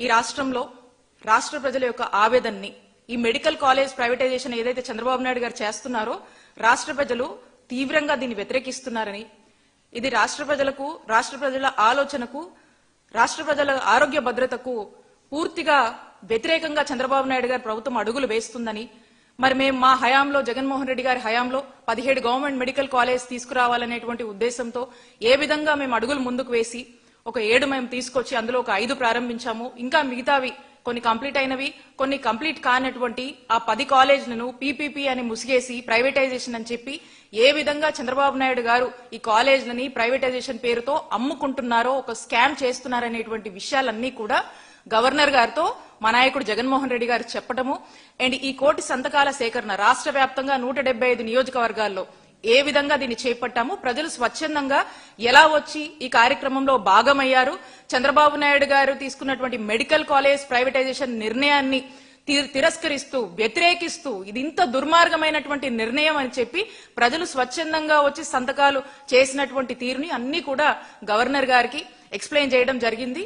ఈ రాష్ట్రంలో రాష్ట్ర ప్రజల యొక్క ఆవేదనని ఈ మెడికల్ కాలేజ్ ప్రైవేటైజేషన్ ఏదైతే చంద్రబాబు నాయుడు గారు చేస్తున్నారో రాష్ట్ర ప్రజలు తీవ్రంగా దీన్ని వ్యతిరేకిస్తున్నారని, ఇది రాష్ట్ర ప్రజలకు, రాష్ట్ర ప్రజల ఆలోచనకు, రాష్ట్ర ప్రజల ఆరోగ్య భద్రతకు పూర్తిగా వ్యతిరేకంగా చంద్రబాబు నాయుడు గారి ప్రభుత్వం అడుగులు వేస్తుందని, మరి మేము మా హయాంలో జగన్మోహన్ రెడ్డి గారి హయాంలో 17 గవర్నమెంట్ మెడికల్ కాలేజ్ తీసుకురావాలనేటువంటి ఉద్దేశంతో ఏ విధంగా మేము అడుగులు ముందుకు వేసి ఒక 7 మేము తీసుకొచ్చి అందులో ఒక 5 ప్రారంభించాము. ఇంకా మిగతావి కొన్ని కంప్లీట్ అయినవి, కొన్ని కంప్లీట్ కానటువంటి ఆ 10 కాలేజీలను పీపీపీ అని ముసిగేసి ప్రైవేటైజేషన్ అని చెప్పి ఏ విధంగా చంద్రబాబు నాయుడు గారు ఈ కాలేజీలని ప్రైవేటైజేషన్ పేరుతో అమ్ముకుంటున్నారో, ఒక స్కామ్ చేస్తున్నారనేటువంటి విషయాలన్నీ కూడా గవర్నర్ గారితో మా నాయకుడు జగన్మోహన్ రెడ్డి గారు చెప్పడము అండ్ ఈ కోటి సంతకాల సేకరణ రాష్ట్ర వ్యాప్తంగా 175 నియోజకవర్గాల్లో ఏ విధంగా దీన్ని చేపట్టాము, ప్రజలు స్వచ్ఛందంగా ఎలా వచ్చి ఈ కార్యక్రమంలో భాగమయ్యారు, చంద్రబాబు నాయుడు గారు తీసుకున్నటువంటి మెడికల్ కాలేజ్ ప్రైవేటైజేషన్ నిర్ణయాన్ని తిరస్కరిస్తూ వ్యతిరేకిస్తూ ఇది ఇంత దుర్మార్గమైనటువంటి నిర్ణయం అని చెప్పి ప్రజలు స్వచ్ఛందంగా వచ్చి సంతకాలు చేసినటువంటి తీరుని అన్ని కూడా గవర్నర్ గారికి ఎక్స్ప్లెయిన్ చేయడం జరిగింది.